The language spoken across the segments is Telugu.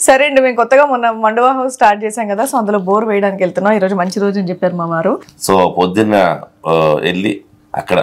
సరే అండి, మేము కొత్తగా మొన్న మండువా హౌస్ స్టార్ట్ చేసాం కదా, సో అందులో బోర్ వేయడానికి వెళ్తున్నాం. ఈరోజు మంచి రోజు అని చెప్పారు మా వారు. సో పొద్దున్న వెళ్ళి అక్కడ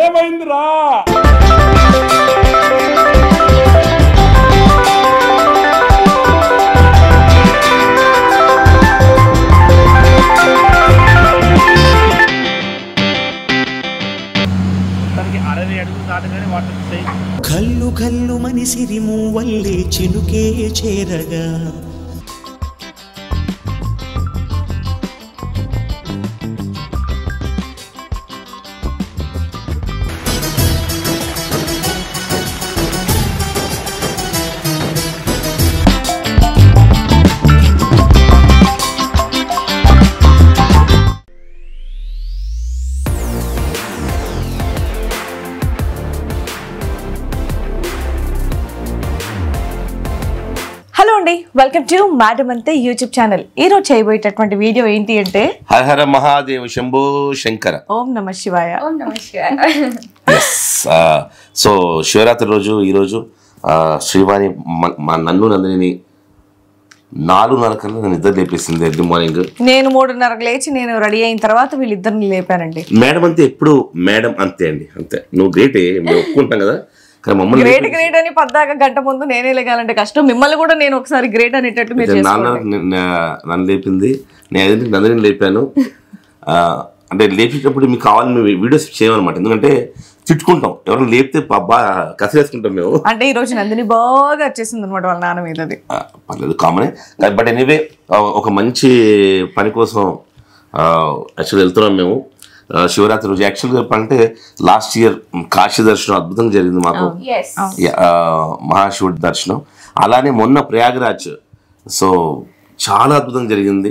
ఏమైందిరా కల్లు కల్లు మనిసిరి మూవల్లే చినుకే చేరగా వెల్కమ్ టు మేడం అంతే యూట్యూబ్ ఛానల్. ఈ రోజు చేయబోయేటటువంటి వీడియో ఏంటి అంటే హర హర మహాదేవ్ శంభో శంకర ఓం నమ శివాయ. సో శివరాత్రి రోజు ఈరోజు శ్రీవాణి మా నందిని 4:30 కల్లా నిద్ర లేపేసింది ఎర్లీ మార్నింగ్. నేను 3:30కు లేచి నేను రెడీ అయిన తర్వాత వీళ్ళిద్దరిని లేపానండి. మేడం అంతే ఎప్పుడు మేడం అంతే అండి, అంతే. నువ్వు గ్రేటే, మేము ఒప్పుకుంటాం కదా. గ్రేట్ గ్రేట్ అని పద్దాక గంట ముందు నేనే లేగాలంటే కష్టం. మిమ్మల్ని కూడా నేను ఒకసారి గ్రేట్ అనేటట్టు నన్ను లేపింది, నేను నందిని లేపాను. అంటే లేపేటప్పుడు మీకు కావాలని వీడియోస్ చేయమన్నమాట, ఎందుకంటే తిట్టుకుంటాం ఎవరైనా లేపితే బాగా కసిరేసుకుంటాం మేము. అంటే ఈ రోజు నందిని బాగా వచ్చేసింది అనమాట వాళ్ళ నాన్న మీద. అది పర్లేదు, కామనే. బట్ ఎనీవే ఒక మంచి పని కోసం యాక్చువల్గా వెళ్తున్నాం మేము శివరాత్రి రోజు. యాక్చువల్గా చెప్పాలంటే లాస్ట్ ఇయర్ కాశీ దర్శనం అద్భుతంగా జరిగింది మాకు, మహాశివుడి దర్శనం. అలానే మొన్న ప్రయాగరాజ్, సో చాలా అద్భుతంగా జరిగింది.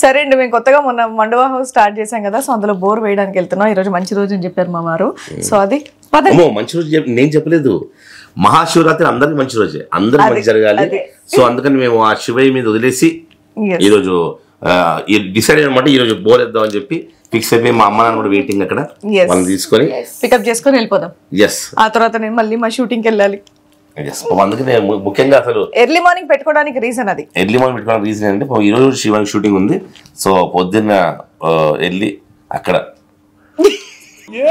సరే అండి, మేము కొత్తగా మొన్న మండువా హౌస్ స్టార్ట్ చేసాం కదా, సో అందులో బోర్ వేయడానికి వెళ్తున్నాం. ఈ రోజు మంచి రోజు అని చెప్పారు మా వారు. సో అది మంచి రోజు నేను చెప్పలేదు, మహాశివరాత్రి అందరికి మంచి రోజే, అందరికి మంచి జరగాలి. సో అందుకని మేము ఆ శివయ్య మీద వదిలేసి ఈరోజు డిసైడ్ అనమాట, ఈ రోజు బోర్ వేద్దాం అని చెప్పి ఫిక్స్ అయిపోయి మా అమ్మ నాన్న కూడా వెయిటింగ్ అక్కడ, వాళ్ళని తీసుకొని పికప్ చేసుకొని వెళ్ళిపోదాం. ఆ తర్వాత నేను మళ్ళీ మా షూటింగ్కి వెళ్ళాలి. అందుకనే ముఖ్యంగా అసలు ఎర్లీ మార్నింగ్ పెట్టుకోవడానికి రీజన్ అది. ఎర్లీ మార్నింగ్ పెట్టుకోవడానికి రీజన్ అంటే ఈ రోజు శివానికి షూటింగ్ ఉంది. సో పొద్దున్న వెళ్ళి అక్కడ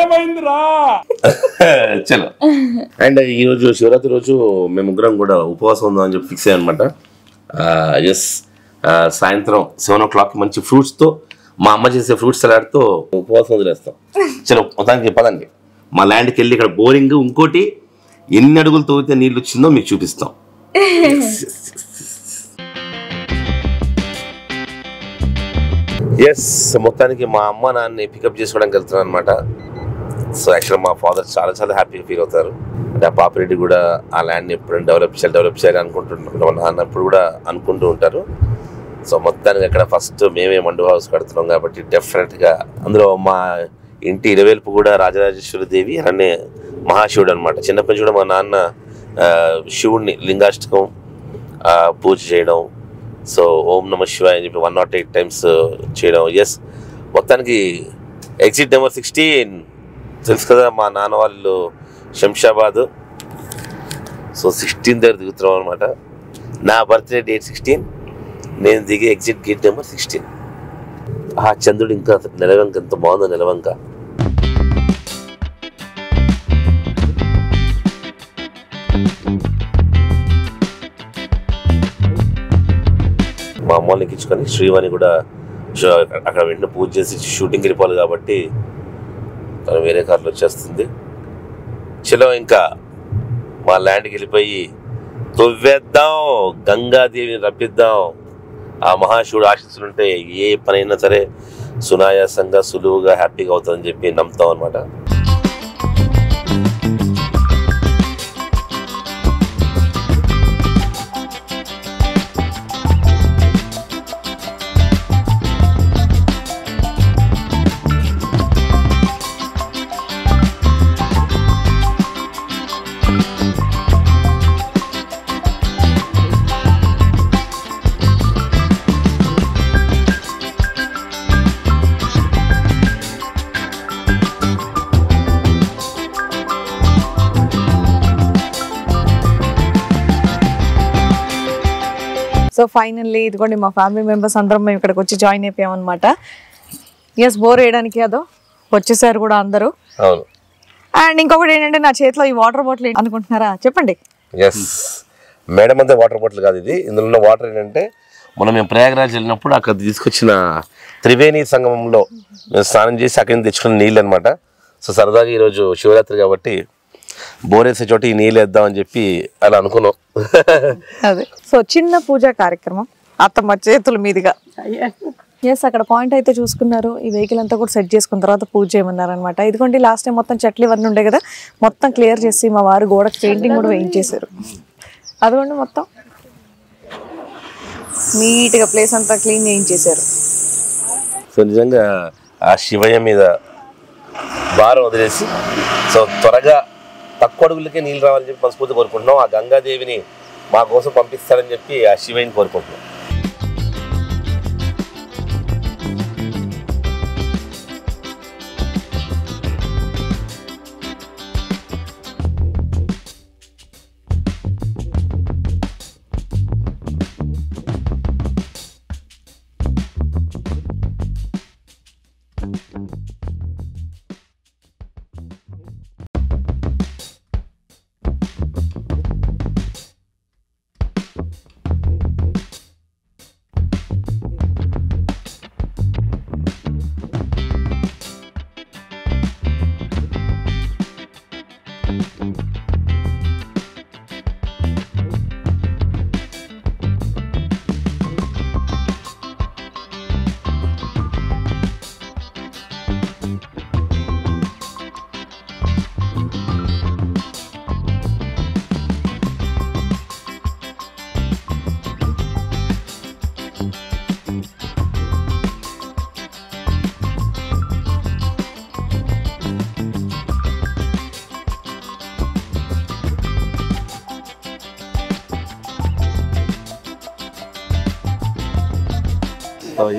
ఏమైందిరా చలో. అండ్ ఈ రోజు శివరాత్రి రోజు మేము ముగ్గురం కూడా ఉపవాసం ఉందాం అని చెప్పి ఫిక్స్ అయ్యానమాట. ఎస్, సాయంత్రం 7 o'clock మంచి ఫ్రూట్స్తో, మా అమ్మ చేసే ఫ్రూట్ సలాడ్తో ఉపవాసం వదిలేస్తాం. చలో మొత్తానికి పదండి, మా ల్యాండ్కి వెళ్ళి ఇక్కడ బోరింగ్, ఇంకోటి ఎన్ని అడుగులు తవ్వితే నీళ్ళు వచ్చిందో మీకు చూపిస్తాం. ఎస్, మొత్తానికి మా అమ్మ నాన్నని పికప్ చేసుకోవడానికి వెళ్తున్నాను అనమాట. సో యాక్చువల్గా మా ఫాదర్ చాలా చాలా హ్యాపీగా ఫీల్ అవుతారు. అంటే ఆ పాపిరెడ్డి కూడా ఆ ల్యాండ్ని ఎప్పుడైనా డెవలప్ చేయాలి అనుకుంటుంటారు, మా నాన్న ఎప్పుడు కూడా అనుకుంటూ ఉంటారు. సో మొత్తానికి అక్కడ ఫస్ట్ మేమే మండు హౌస్ కడుతున్నాం కాబట్టి డెఫినెట్గా అందులో మా ఇంటి ఇరవేల్పు కూడా రాజరాజేశ్వరి దేవి అలానే మహాశివుడు అనమాట. చిన్నప్పటి నుంచి కూడా మా నాన్న శివుడిని లింగాష్టకం పూజ చేయడం, సో ఓం నమ శివాయ అని చెప్పి 108 times చేయడం. ఎస్, మొత్తానికి ఎగ్జిట్ నెంబర్ 16 తెలుసు కదా, మా నాన్న వాళ్ళు శంషాబాద్. సో 16 దగ్గర దిగుతున్నాం అనమాట. నా బర్త్డే డేట్ 16, నేను దిగే ఎగ్జిట్ గేట్ నెంబర్ 16. ఆ చంద్రుడు ఇంకా నెలవంక ఎంత బాగుందో, నెలవంక. మా అమ్మల్ని ఎక్కించుకొని శ్రీవాణి కూడా అక్కడ వెంటనే పూజ చేసి షూటింగ్కి వెళ్ళిపోవాలి కాబట్టి తను వేరే కార్లో వచ్చేస్తుంది. చలో ఇంకా మా ల్యాండ్కి వెళ్ళిపోయి తవ్వేద్దాం, గంగాదేవిని రప్పిద్దాం. ఆ మహాశివుడు ఆశీస్సులుంటే ఏ పనైనా సరే సునాయాసంగా సులువుగా హ్యాపీగా అవుతుందని చెప్పి నమ్ముతాం అనమాట. సో ఫైనల్లీ ఇదిగోండి మా ఫ్యామిలీ మెంబర్స్ అందరం మేము ఇక్కడికి వచ్చి జాయిన్ అయిపోయాం అనమాట. ఎస్, బోర్ వేయడానికి అదో వచ్చేసారు కూడా అందరూ. అవును. అండ్ ఇంకొకటి ఏంటంటే నా చేతిలో ఈ వాటర్ బాటిల్ అనుకుంటున్నారా, చెప్పండి. ఎస్, మేడం అంతే వాటర్ బాటిల్ కాదు ఇది. ఇందులో ఉన్న వాటర్ ఏంటంటే మనం మేము ప్రయాగరాజ్ వెళ్ళినప్పుడు అక్కడ తీసుకొచ్చిన త్రివేణి సంగమంలో మేము స్నానం చేసి అక్కడి నుంచి తెచ్చుకున్న నీళ్ళు అనమాట. సో సరదాగా ఈరోజు శివరాత్రి కాబట్టి బోరేసే చోట ఈ నీళ్ళు వేద్దామని చెప్పి అలా అనుకున్నాం. అదే, సో చిన్న పూజా కార్యక్రమం అత్తమ్మ చేతుల మీదుగా. ఎస్, అక్కడ పాయింట్ అయితే చూసుకున్నారు. ఈ వెహికల్ అంతా కూడా సెట్ చేసుకున్న తర్వాత పూజ చేయమన్నారు అనమాట. ఇదిగోండి లాస్ట్ టైం మొత్తం చెట్లు ఇవన్నీ ఉండే కదా, మొత్తం క్లియర్ చేసి మా వారు గోడకు పెయింటింగ్ కూడా వేయించేశారు. అదిగోండి మొత్తం నీట్గా ప్లేస్ అంతా క్లీన్ చేయించేశారు. సో నిజంగా ఆ శివయ్య మీద భారం వదిలేసి సో త్వరగా తక్కువ అడుగులకే నీళ్ళు రావాలని చెప్పి మనస్ఫూర్తి కోరుకుంటున్నాం. ఆ గంగాదేవిని మా కోసం పంపిస్తారని చెప్పి ఆ శివయ్యని కోరుకుంటున్నాం.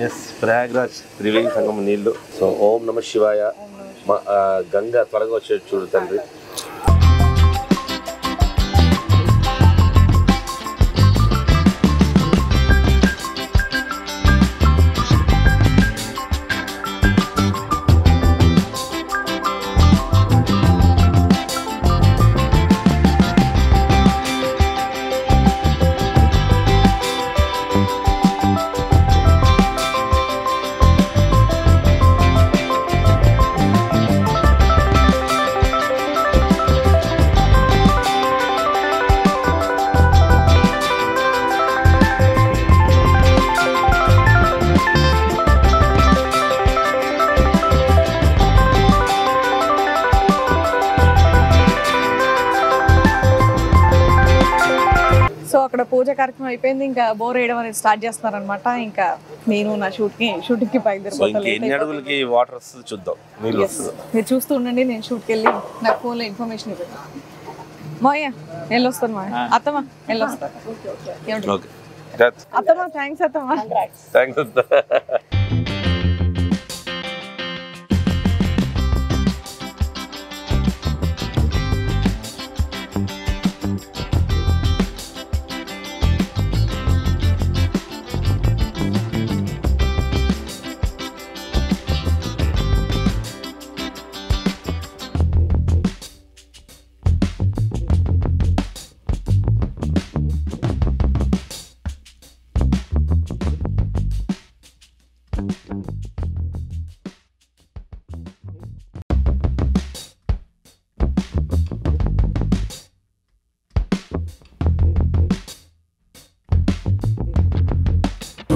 ఎస్, ప్రయాగ్రాజ్ త్రివేణి సంగమం నీళ్ళు. సో ఓం నమ శివాయ. గంగ త్వరగా వచ్చే చూడు తండ్రి. అక్కడ పూజ కార్యక్రమం అయిపోయింది, ఇంకా బోర్ వేయడం అనేది స్టార్ట్ చేస్తున్నారు అనమాట. ఇంకా నేను నా షూటింగ్ కి బయలుదేరి వాటర్ వస్తుంది చూద్దాం. మీరు చూస్తూ ఉండండి, నేను షూట్కి వెళ్ళి నాకు ఫోన్లో ఇన్ఫర్మేషన్ ఇవ్వండి. మాయ వెళ్ళొస్తాను, మాయ అత్తమ్మ వెళ్ళొస్తాను. అత్తమ్మ థ్యాంక్స్ అత్తమ్మ.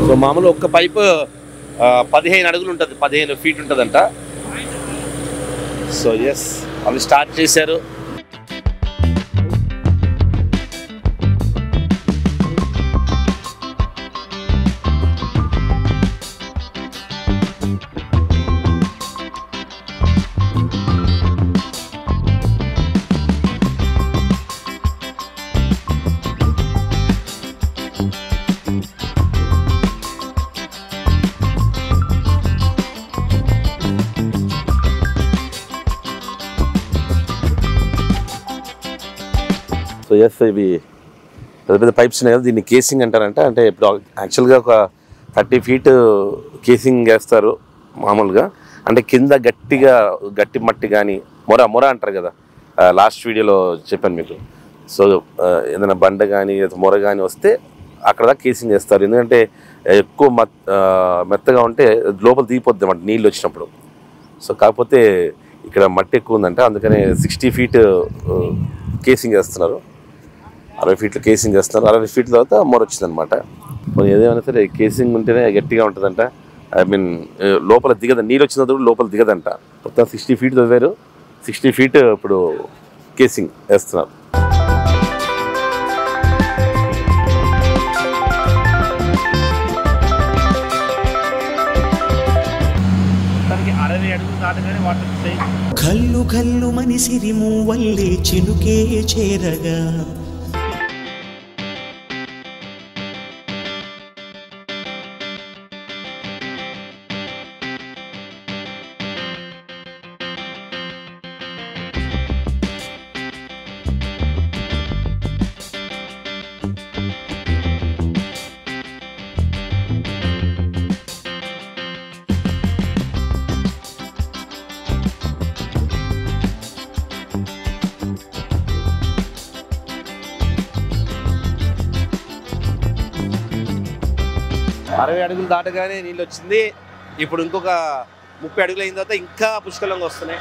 సో మామూలు ఒక్క పైపు 15 అడుగులు ఉంటుంది, 15 ఫీట్ ఉంటుందంట. సో ఎస్, వాళ్ళు స్టార్ట్ చేశారు. సో ఎస్, ఇవి పెద్ద పెద్ద పైప్స్ ఉన్నాయి కదా, దీన్ని కేసింగ్ అంటారంట. అంటే ఇప్పుడు యాక్చువల్గా ఒక 30 feet కేసింగ్ వేస్తారు మామూలుగా. అంటే కింద గట్టి మట్టి కానీ మొర అంటారు కదా, లాస్ట్ వీడియోలో చెప్పాను మీకు. సో ఏదైనా బండ కానీ మొర కానీ వస్తే అక్కడ దాకా కేసింగ్ చేస్తారు. ఎందుకంటే ఎక్కువ మెత్తగా ఉంటే లోపల దిగిపోద్ది అన్నమాట నీళ్ళు వచ్చినప్పుడు. సో కాకపోతే ఇక్కడ మట్టి ఎక్కువ ఉందంట, అందుకనే 60 feet కేసింగ్ వేస్తున్నారు. 60 feet కేసింగ్ వేస్తున్నారు. 60 feet తర్వాత మొర వచ్చిందనమాట. ఏదేమైనా సరే కేసింగ్ ఉంటేనే గట్టిగా ఉంటుందంట. ఐ మీన్ లోపల దిగద, నీళ్ళు వచ్చినప్పుడు లోపల దిగదంట. మొత్తం 60 feet చదివారు, 60 feet ఇప్పుడు కేసింగ్ వేస్తున్నారు. కల్లు కల్లు మనిసిరి మూవల్లే చినుకే చేరగా అడుగులు దాటగానే నీళ్ళు వచ్చింది. ఇప్పుడు ఇంకొక 30 అడుగులు అయిన తర్వాత ఇంకా పుష్కలంగా వస్తున్నాయి.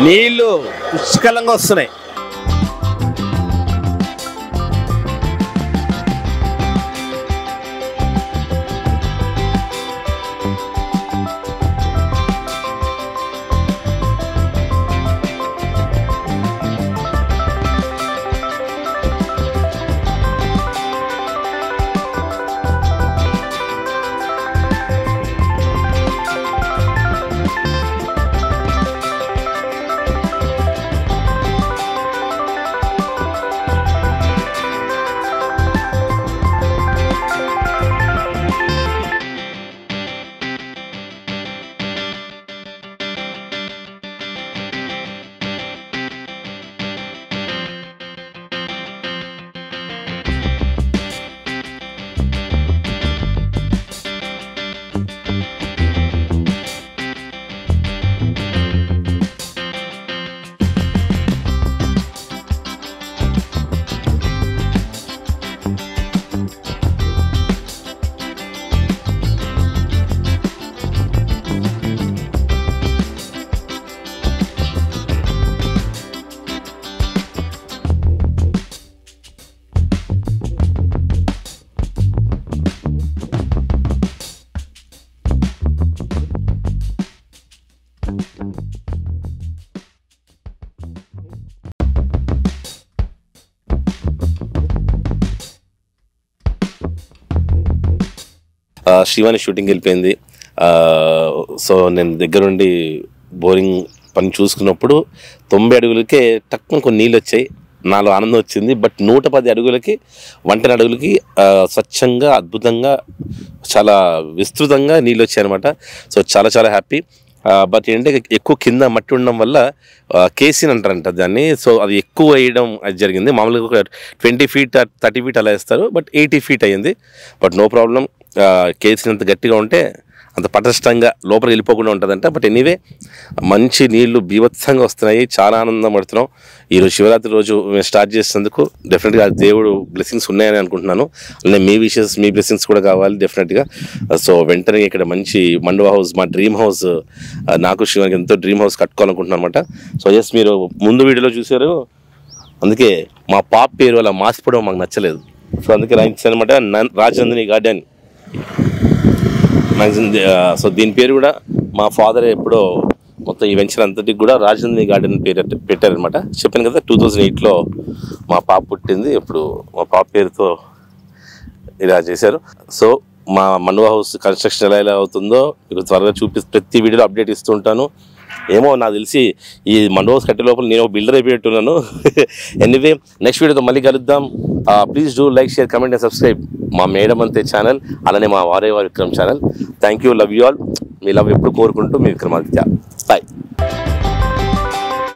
నీళ్లు పుష్కలంగా వస్తున్నాయి. శ్రీవాణి షూటింగ్ వెళ్ళిపోయింది. సో నేను దగ్గరుండి బోరింగ్ పని చూసుకున్నప్పుడు 90 అడుగులకే టక్కున కొన్ని నీళ్ళు వచ్చాయి. నాలో ఆనందం వచ్చింది. బట్ 110 అడుగులకి 110 అడుగులకి స్వచ్ఛంగా అద్భుతంగా చాలా విస్తృతంగా నీళ్ళు వచ్చాయన్నమాట. సో చాలా చాలా హ్యాపీ. బట్ ఏంటంటే ఎక్కువ కింద మట్టి ఉండడం వల్ల కేసీని అంటారంట దాన్ని. సో అది ఎక్కువ వేయడం అది జరిగింది. మామూలుగా ఒక 20 feet 30 feet అలా వేస్తారు, బట్ 80 feet అయ్యింది. But no problem. కేసీని అంత గట్టిగా ఉంటే అంత పటిష్టంగా లోపలికి వెళ్ళిపోకుండా ఉంటుందంట. బట్ ఎనీవే మంచి నీళ్లు బీభత్సంగా వస్తున్నాయి. చాలా ఆనందం పడుతున్నాం. ఈరోజు శివరాత్రి రోజు మేము స్టార్ట్ చేసినందుకు డెఫినెట్గా దేవుడు బ్లెస్సింగ్స్ ఉన్నాయని అనుకుంటున్నాను. అలానే మీ విషెస్ మీ బ్లెస్సింగ్స్ కూడా కావాలి డెఫినెట్గా. సో వెంటనే ఇక్కడ మంచి మండువా హౌస్, మా డ్రీమ్ హౌస్, నాకు శివానికి ఎంతో డ్రీమ్ హౌస్ కట్టుకోవాలనుకుంటున్నాను అనమాట. సో ఎస్, మీరు ముందు వీడియోలో చూశారు, అందుకే మా పాప పేరు అలా మార్చిపోవడం మాకు నచ్చలేదు. సో అందుకే రాయించాను అనమాట, రాజనందిని గార్డెన్. సో దీని పేరు కూడా మా ఫాదర్ ఎప్పుడో మొత్తం ఈ వెంచర్ అంతటికి కూడా రాజనందిని గార్డెన్ పేరు పెట్టారనమాట. చెప్పాను కదా 2008లో మా పాప పుట్టింది. ఇప్పుడు మా పాప పేరుతో ఇలా చేశారు. సో మా మండువా హౌస్ కన్స్ట్రక్షన్ ఎలా అవుతుందో మీకు త్వరగా ప్రతి వీడియోలో అప్డేట్ ఇస్తూ ఉంటాను. ఏమో నాకు తెలిసి ఈ మండువా హౌస్ కట్టే లోపల నేను బిల్డర్ అయిపోయేట్టున్నాను. ఎనీవే నెక్స్ట్ వీడియోతో మళ్ళీ కలుద్దాం. Please do like, share, comment and subscribe మా మేడం అంతే ఛానల్, అలానే మా వారే Vikram channel. Thank you, love you all. Me love ఎప్పుడు కోరుకుంటూ మీ విక్రమాదిత్య. బాయ్.